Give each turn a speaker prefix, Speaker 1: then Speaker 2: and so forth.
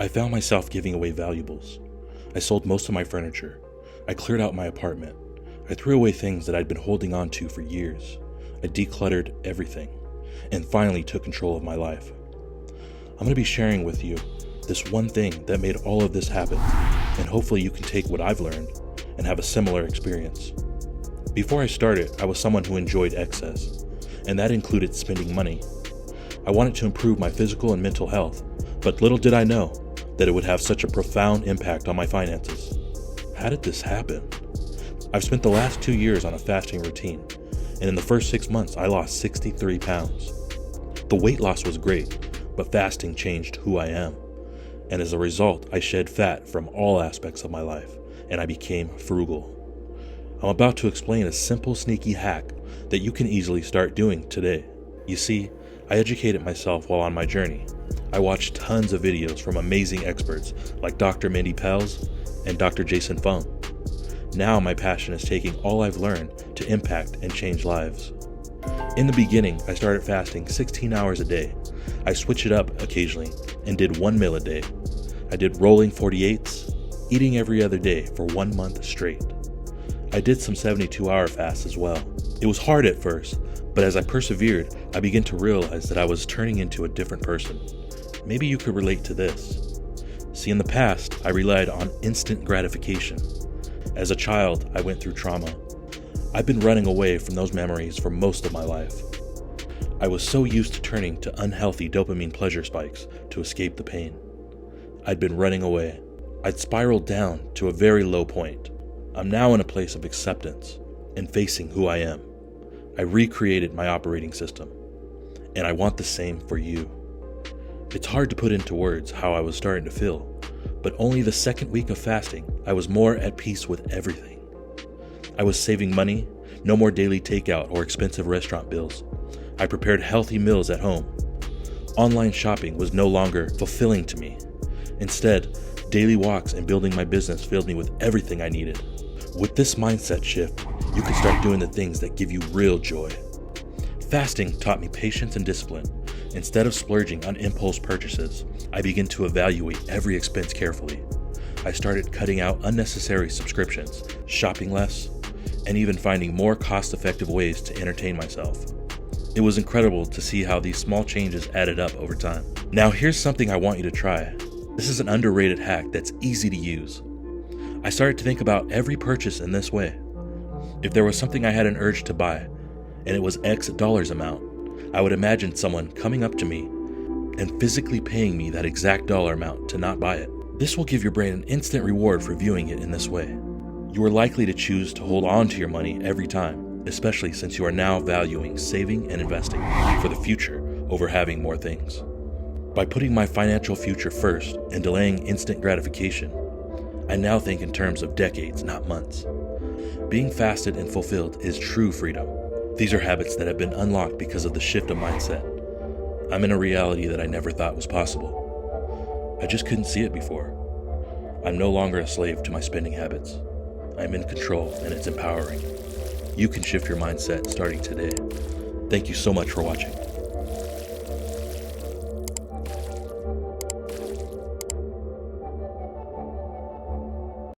Speaker 1: I found myself giving away valuables. I sold most of my furniture. I cleared out my apartment. I threw away things that I'd been holding on to for years. I decluttered everything, and finally took control of my life. I'm going to be sharing with you this one thing that made all of this happen, and hopefully you can take what I've learned and have a similar experience. Before I started, I was someone who enjoyed excess, and that included spending money. I wanted to improve my physical and mental health, but little did I know that it would have such a profound impact on my finances. How did this happen? I've spent the last 2 years on a fasting routine, and in the first 6 months, I lost 63 pounds. The weight loss was great, but fasting changed who I am. And as a result, I shed fat from all aspects of my life, and I became frugal. I'm about to explain a simple, sneaky hack that you can easily start doing today. You see, I educated myself while on my journey. I watched tons of videos from amazing experts like Dr. Mindy Pelz and Dr. Jason Fung. Now my passion is taking all I've learned to impact and change lives. In the beginning, I started fasting 16 hours a day. I switched it up occasionally and did 1 meal a day. I did rolling 48s, eating every other day for 1 month straight. I did some 72-hour fasts as well. It was hard at first, but as I persevered, I began to realize that I was turning into a different person. Maybe you could relate to this. See, in the past, I relied on instant gratification. As a child, I went through trauma. I've been running away from those memories for most of my life. I was so used to turning to unhealthy dopamine pleasure spikes to escape the pain. I'd been running away. I'd spiraled down to a very low point. I'm now in a place of acceptance and facing who I am. I recreated my operating system, and I want the same for you. It's hard to put into words how I was starting to feel, but only the second week of fasting, I was more at peace with everything. I was saving money, no more daily takeout or expensive restaurant bills. I prepared healthy meals at home. Online shopping was no longer fulfilling to me. Instead, daily walks and building my business filled me with everything I needed. With this mindset shift, you can start doing the things that give you real joy. Fasting taught me patience and discipline. Instead of splurging on impulse purchases, I began to evaluate every expense carefully. I started cutting out unnecessary subscriptions, shopping less, and even finding more cost-effective ways to entertain myself. It was incredible to see how these small changes added up over time. Now here's something I want you to try. This is an underrated hack that's easy to use. I started to think about every purchase in this way. If there was something I had an urge to buy, and it was X dollars amount, I would imagine someone coming up to me and physically paying me that exact dollar amount to not buy it. This will give your brain an instant reward for viewing it in this way. You are likely to choose to hold on to your money every time, especially since you are now valuing saving and investing for the future over having more things. By putting my financial future first and delaying instant gratification, I now think in terms of decades, not months. Being fasted and fulfilled is true freedom. These are habits that have been unlocked because of the shift of mindset. I'm in a reality that I never thought was possible. I just couldn't see it before. I'm no longer a slave to my spending habits. I'm in control, and it's empowering. You can shift your mindset starting today. Thank you so much for watching.